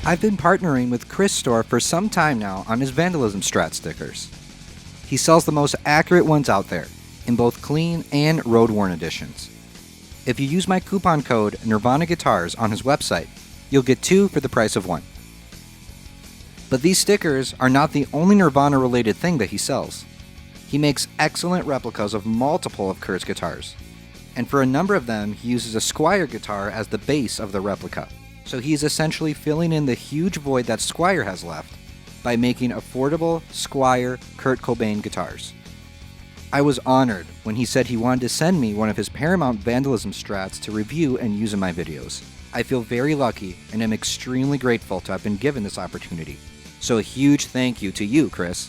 I've been partnering with Khristore for some time now on his Vandalism Strat stickers. He sells the most accurate ones out there, in both clean and road-worn editions. If you use my coupon code Nirvana Guitars on his website, you'll get 2 for the price of 1. But these stickers are not the only Nirvana-related thing that he sells. He makes excellent replicas of multiple of Kurt's guitars, and for a number of them, he uses a Squier guitar as the base of the replica. So he's essentially filling in the huge void that Squier has left by making affordable Squier Kurt Cobain guitars. I was honored when he said he wanted to send me one of his Paramount Vandalism Strats to review and use in my videos. I feel very lucky and am extremely grateful to have been given this opportunity. So a huge thank you to you, Chris.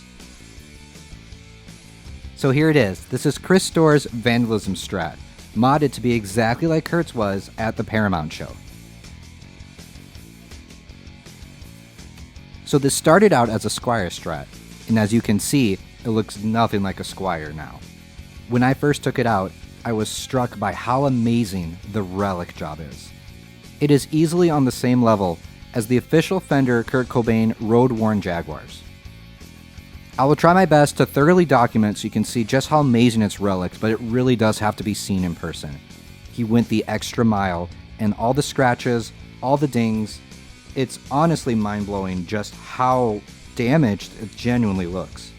So here it is. This is Khristore's Vandalism Strat, modded to be exactly like Kurt's was at the Paramount show. So this started out as a Squier Strat, and as you can see, it looks nothing like a Squier now. When I first took it out, I was struck by how amazing the relic job is. It is easily on the same level as the official Fender Kurt Cobain road-worn Jaguars. I will try my best to thoroughly document so you can see just how amazing its relics, but it really does have to be seen in person. He went the extra mile, and all the scratches, all the dings, it's honestly mind-blowing just how damaged it genuinely looks.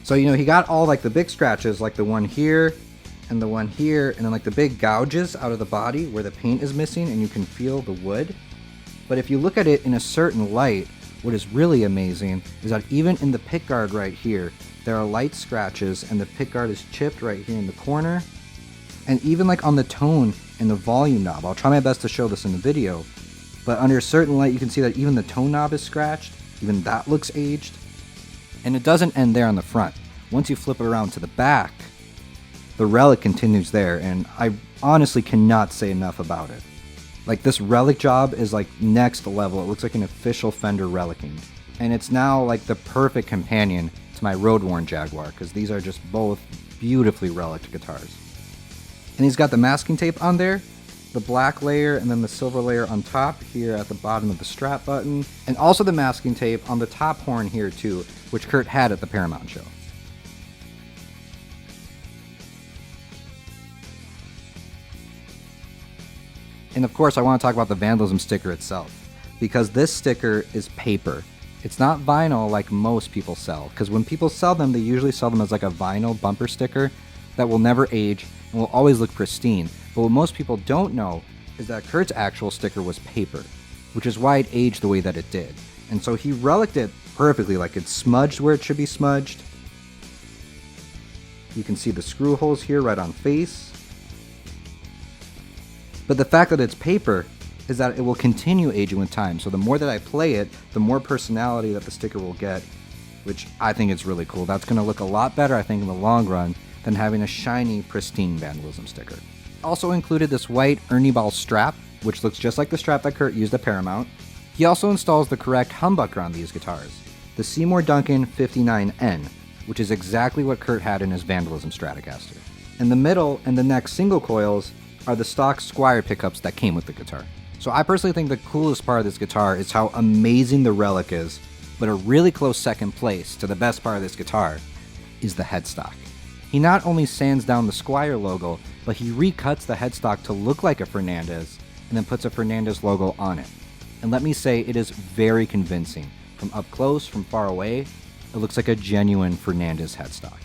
So, he got all like the big scratches, like the one here and the one here, and then like the big gouges out of the body where the paint is missing and you can feel the wood. But if you look at it in a certain light, what is really amazing is that even in the pickguard right here, there are light scratches and the pickguard is chipped right here in the corner. And even like on the tone and the volume knob, I'll try my best to show this in the video, but under a certain light you can see that even the tone knob is scratched, even that looks aged. And it doesn't end there on the front. Once you flip it around to the back, the relic continues there, and I honestly cannot say enough about it. Like, this relic job is like next level. It looks like an official Fender relicking. And it's now like the perfect companion to my road-worn Jaguar, because these are just both beautifully reliced guitars. And he's got the masking tape on there, the black layer and then the silver layer on top here at the bottom of the strap button, and also the masking tape on the top horn here too, which Kurt had at the Paramount show. And of course I want to talk about the Vandalism sticker itself, because this sticker is paper. It's not vinyl like most people sell, because when people sell them, they usually sell them as like a vinyl bumper sticker that will never age and will always look pristine. But what most people don't know is that Kurt's actual sticker was paper, which is why it aged the way that it did. And so he reliced it perfectly, like it's smudged where it should be smudged. You can see the screw holes here right on face. But the fact that it's paper is that it will continue aging with time. So the more that I play it, the more personality that the sticker will get, which I think is really cool. That's going to look a lot better, I think, in the long run than having a shiny, pristine Vandalism sticker. Also included this white Ernie Ball strap, which looks just like the strap that Kurt used at Paramount. He also installs the correct humbucker on these guitars, the Seymour Duncan 59N, which is exactly what Kurt had in his Vandalism Stratocaster. In the middle and the neck single coils are the stock Squier pickups that came with the guitar. So I personally think the coolest part of this guitar is how amazing the relic is, but a really close second place to the best part of this guitar is the headstock. He not only sands down the Squier logo, but he recuts the headstock to look like a Fernandez and then puts a Fernandez logo on it. And let me say, it is very convincing. From up close, from far away, it looks like a genuine Fernandez headstock.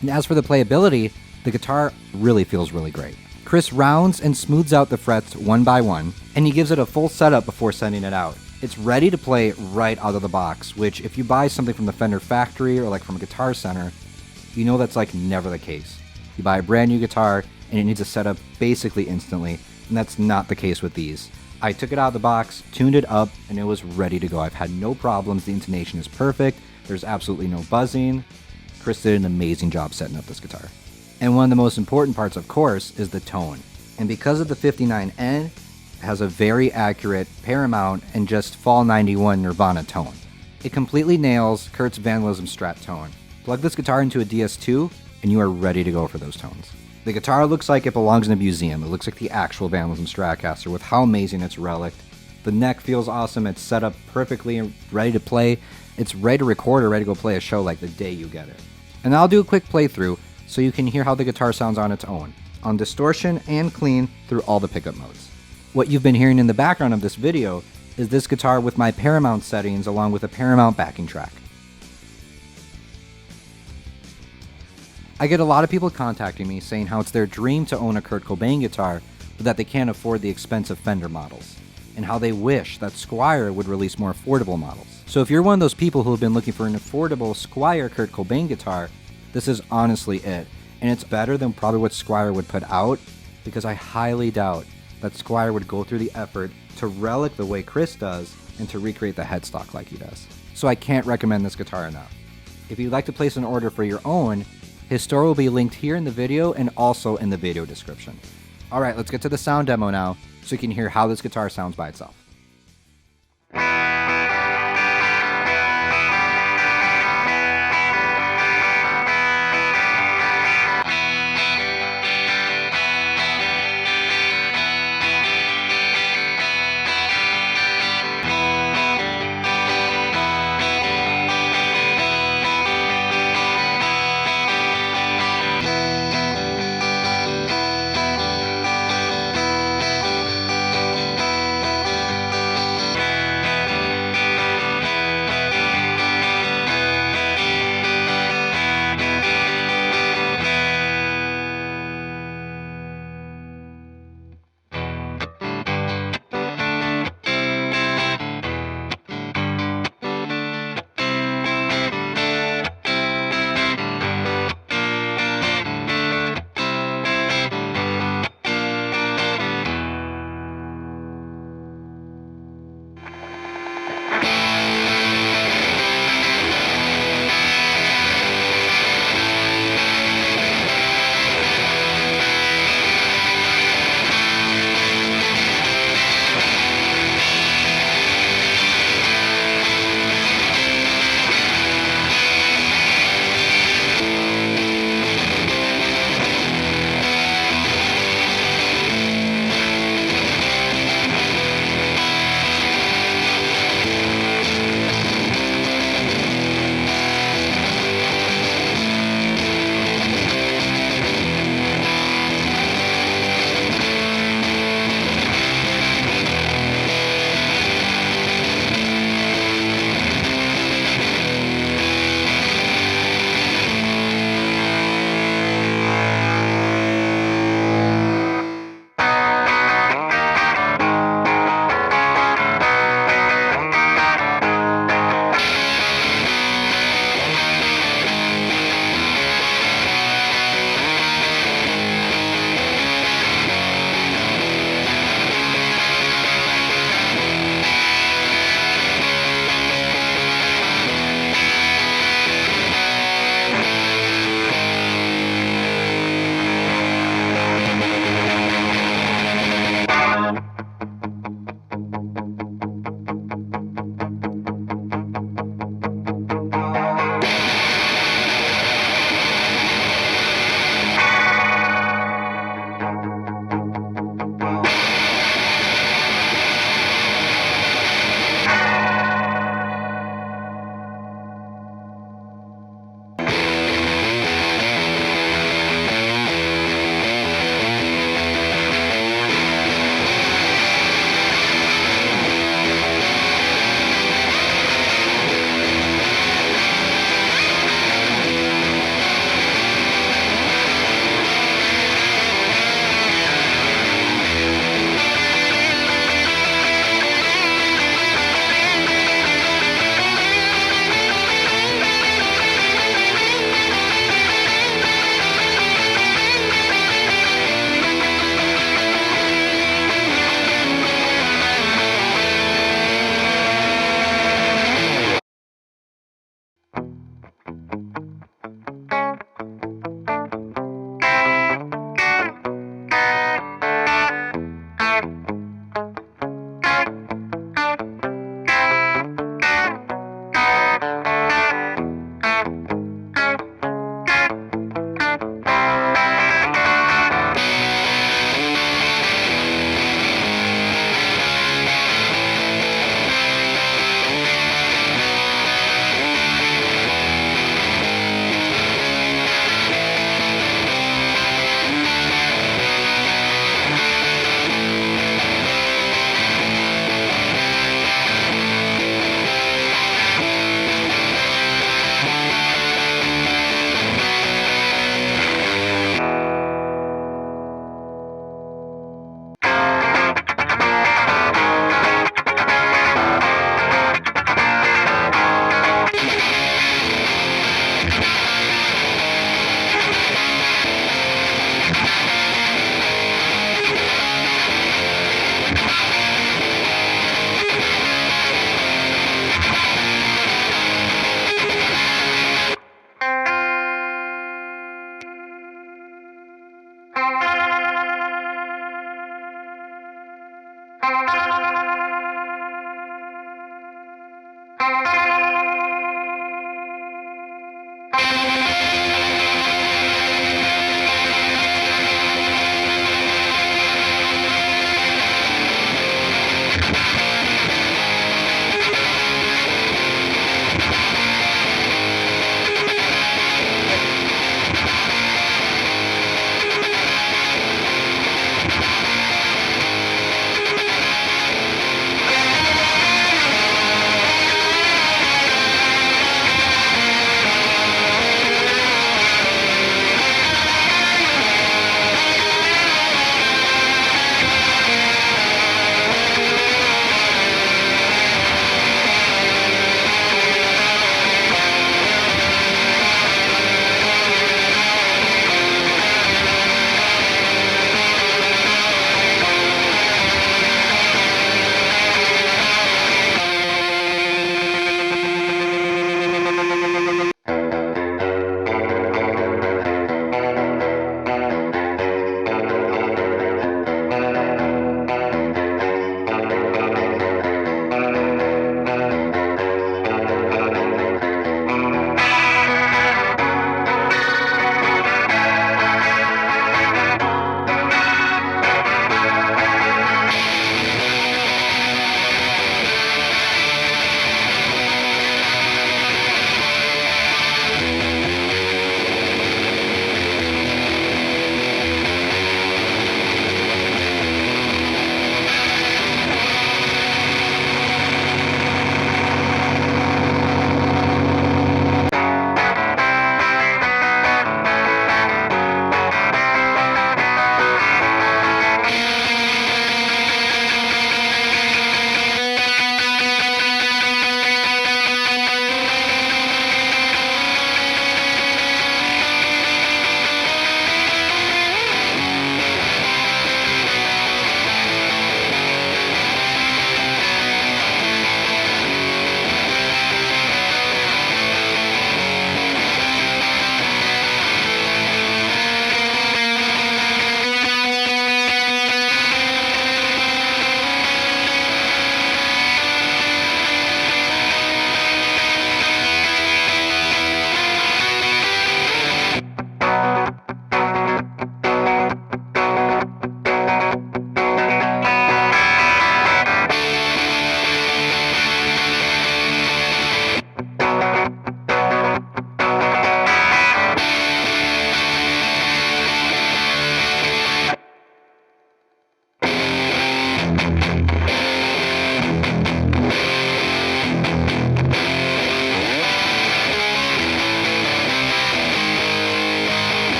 And as for the playability, the guitar really feels really great. Chris rounds and smooths out the frets one by one, and he gives it a full setup before sending it out. It's ready to play right out of the box, which if you buy something from the Fender factory or like from a Guitar Center, you know that's like never the case. You buy a brand new guitar and it needs a setup basically instantly, and that's not the case with these. I took it out of the box, tuned it up, and it was ready to go. I've had no problems. The intonation is perfect. There's absolutely no buzzing. Chris did an amazing job setting up this guitar. And one of the most important parts, of course, is the tone. And because of the 59N, It has a very accurate Paramount and just Fall 91 Nirvana tone. It completely nails Kurt's Vandalism Strat tone. Plug this guitar into a DS2 and you are ready to go for those tones. The guitar looks like it belongs in a museum. It looks like the actual Vandalism Stratocaster with how amazing it's relic. The neck feels awesome. It's set up perfectly and ready to play. It's ready to record or ready to go play a show like the day you get it. And I'll do a quick playthrough so you can hear how the guitar sounds on its own, on distortion and clean through all the pickup modes. What you've been hearing in the background of this video is this guitar with my Paramount settings along with a Paramount backing track. I get a lot of people contacting me saying how it's their dream to own a Kurt Cobain guitar, but that they can't afford the expensive Fender models, and how they wish that Squier would release more affordable models. So if you're one of those people who have been looking for an affordable Squier Kurt Cobain guitar, this is honestly it. And it's better than probably what Squier would put out, because I highly doubt that Squier would go through the effort to relic the way Chris does and to recreate the headstock like he does. So I can't recommend this guitar enough. If you'd like to place an order for your own, his store will be linked here in the video and also in the video description. Alright, let's get to the sound demo now so you can hear how this guitar sounds by itself.